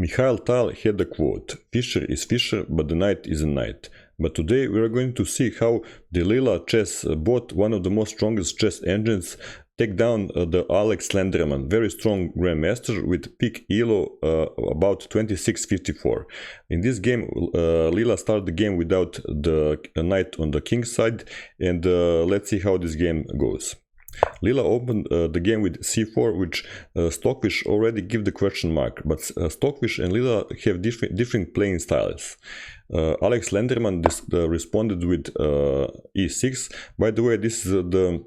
Mikhail Tal had a quote, "Fischer is Fischer, but the knight is a knight." But today we are going to see how the Leela Chess bot, one of the most strongest chess engines, take down the Alex Lenderman, very strong grandmaster with peak ELO about 2654. In this game, Leela started the game without the knight on the king side, and let's see how this game goes. Leela opened the game with c4, which Stockfish already give the question mark, but Stockfish and Leela have different playing styles. Alex Lenderman responded with e6. By the way, this is the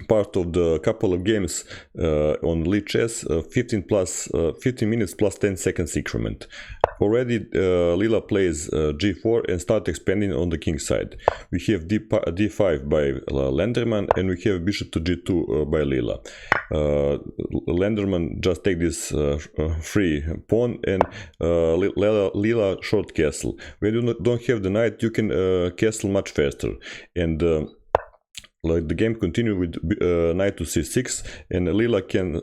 part of the couple of games on lichess, 15 minutes plus 10 seconds increment. Already Leela plays g4 and start expanding on the king side. We have d5 by Lenderman, and we have bishop to g2 by Leela. Lenderman just take this free pawn, and Leela short castle. When you don't have the knight, you can castle much faster, and like the game continue with knight to c6, and Leela can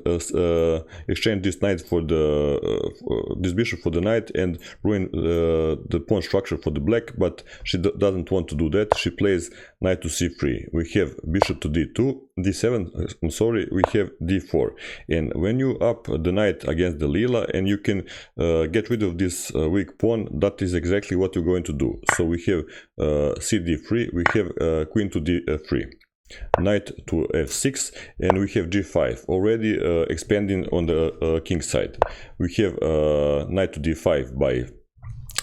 exchange this knight for this bishop for the knight and ruin the pawn structure for the black, but she doesn't want to do that. She plays knight to c3. We have bishop to d2, d7. I'm sorry, we have d4. And when you up the knight against the Leela, and you can get rid of this weak pawn, that is exactly what you're going to do. So we have cd3, we have queen to d3. Knight to f6, and we have g5, already expanding on the king side. We have knight to d5 by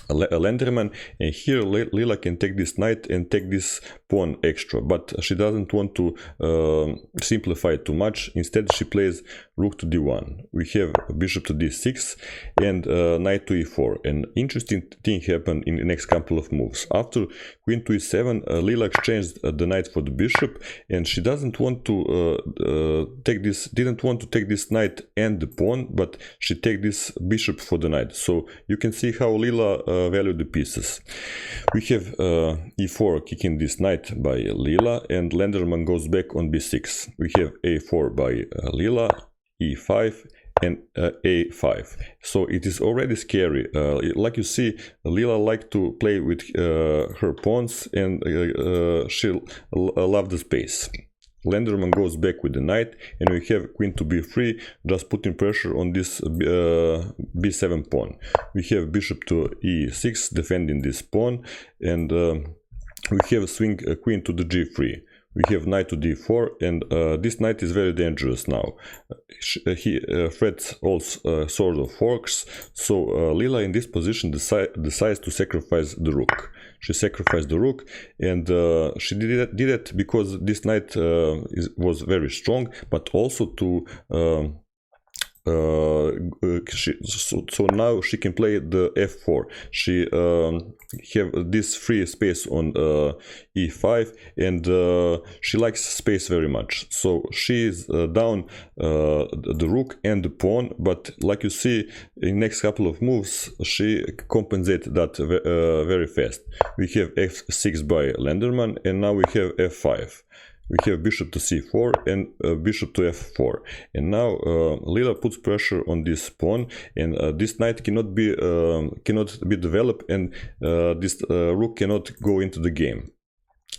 Lenderman, and here Leela can take this knight and take this pawn extra, but she doesn't want to simplify too much. Instead she plays rook to d1. We have bishop to d6 and knight to e4. An interesting thing happened in the next couple of moves. After queen to e7, Leela exchanged the knight for the bishop, and she didn't want to take this knight and the pawn, but she take this bishop for the knight. So you can see how Leela value the pieces. We have e4 kicking this knight by Leela, and Lenderman goes back on b6. We have a4 by Leela, e5 and a5. So it is already scary. Like you see, Leela like to play with her pawns, and she love the space. Lenderman goes back with the knight, and we have queen to b3, just putting pressure on this b7 pawn. We have bishop to e6, defending this pawn, and we have swing queen to the g3. We have knight to d4, and this knight is very dangerous now. He threats all sort of forks, so Leela in this position decides to sacrifice the rook. She sacrificed the rook, and she did it because this knight was very strong, but also to so now she can play the f4. She have this free space on e5, and she likes space very much. So she is down the rook and the pawn, but like you see in next couple of moves, she compensates that very fast. We have f6 by Lenderman, and now we have f5. We have bishop to c4 and bishop to f4, and now Leela puts pressure on this pawn, and this knight cannot be developed, and this rook cannot go into the game.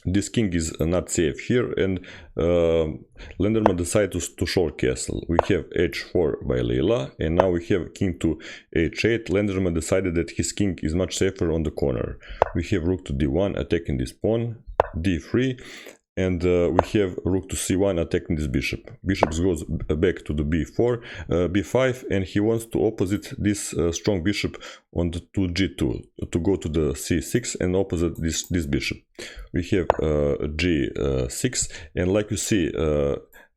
This king is not safe here, and Lenderman decides to short castle. We have h4 by Leela, and now we have king to h8. Lenderman decided that his king is much safer on the corner. We have rook to d1 attacking this pawn, d3, and we have rook to c1 attacking this bishop. Bishop goes back to the b5, and he wants to opposite this strong bishop on the to g2 to go to the c6 and opposite this bishop. We have g6, and like you see,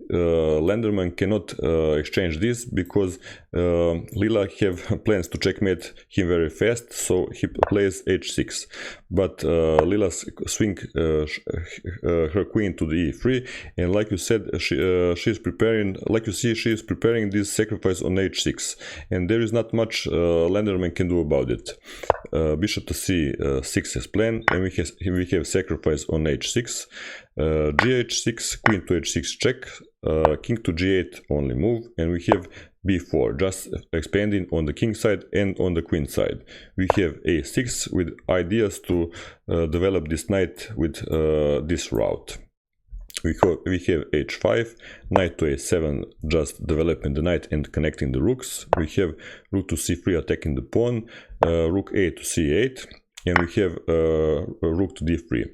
Lenderman cannot exchange this because Leela have plans to checkmate him very fast, so he plays h6. But Leela swing her queen to the e3, and like you said, she is preparing. Like you see, she is preparing this sacrifice on h6, and there is not much Lenderman can do about it. Bishop to c6 as planned, and we have sacrifice on h6. Gh6, queen to h6 check, king to g8 only move, and we have b4, just expanding on the king side and on the queen side. We have a6 with ideas to develop this knight with this route. We have h5, knight to a7, just developing the knight and connecting the rooks. We have rook to c3 attacking the pawn, rook a to c8, and we have rook to d3.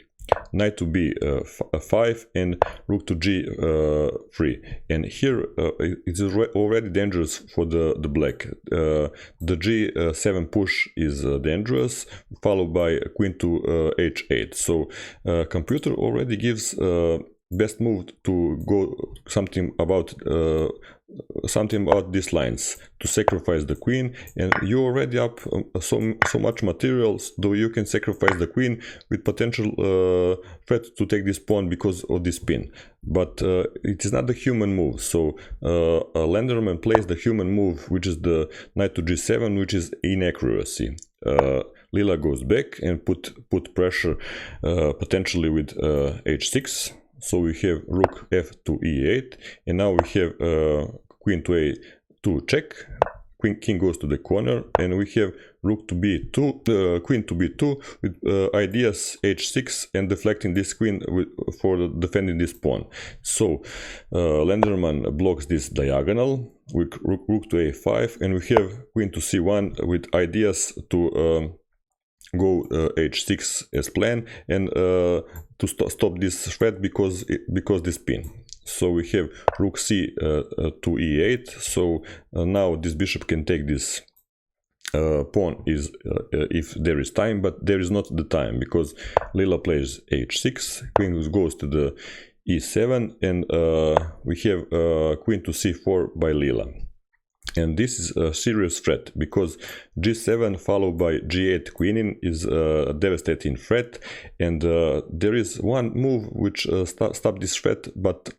Knight to b5 and rook to g3, and here it is already dangerous for the black. The g7 push is dangerous, followed by queen to h8. So computer already gives best move to go something about these lines, to sacrifice the queen, and you already up so much materials, though you can sacrifice the queen with potential threat to take this pawn because of this pin. But it is not the human move, so Lenderman plays the human move, which is the knight to g7, which is inaccuracy. Leela goes back and put pressure potentially with h6. So we have rook f to e8, and now we have queen to a2 check, king goes to the corner, and we have rook to b2, queen to b2 with ideas h6 and deflecting this queen for defending this pawn. So Lenderman blocks this diagonal with rook to a5, and we have queen to c1 with ideas to go h6 as planned, and to stop this threat because this pin. So we have rook c to e8. So now this bishop can take this pawn is if there is time, but there is not the time because Leela plays h6, queen goes to the e7, and we have queen to c4 by Leela. And this is a serious threat because g7 followed by g8 queening is a devastating threat, and there is one move which stopped this threat, but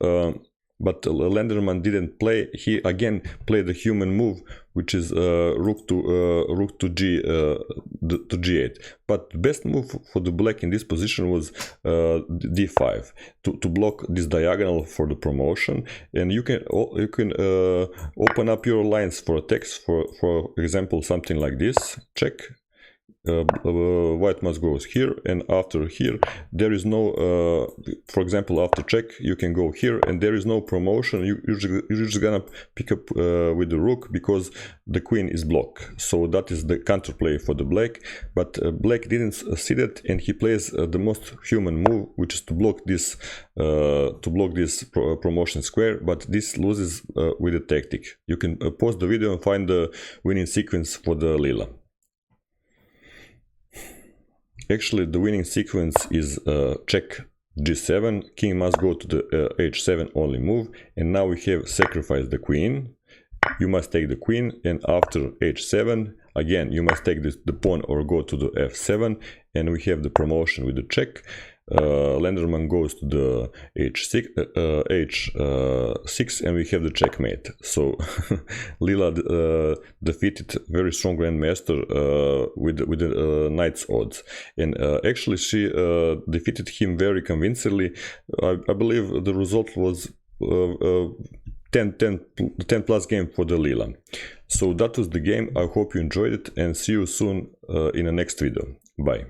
Lenderman didn't play. He again played the human move, which is rook to g8. But the best move for the black in this position was d5 to block this diagonal for the promotion, and you can open up your lines for attacks. For example, something like this: check. White must go here, and after here there is no for example, after check you can go here and there is no promotion. You're just gonna pick up with the rook because the queen is blocked. So that is the counterplay for the black, but black didn't see that, and he plays the most human move, which is to block this promotion square, but this loses with the tactic. You can pause the video and find the winning sequence for the Leela. Actually, the winning sequence is check g7, king must go to the h7 only move, and now we have sacrifice the queen. You must take the queen, and after h7, again, you must take the pawn or go to the f7, and we have the promotion with the check. Lenderman goes to the h6, and we have the checkmate. So Leela defeated very strong grandmaster with the knight's odds, and actually she defeated him very convincingly. I believe the result was 10 plus game for the Leela. So that was the game. I hope you enjoyed it, and see you soon in the next video. Bye.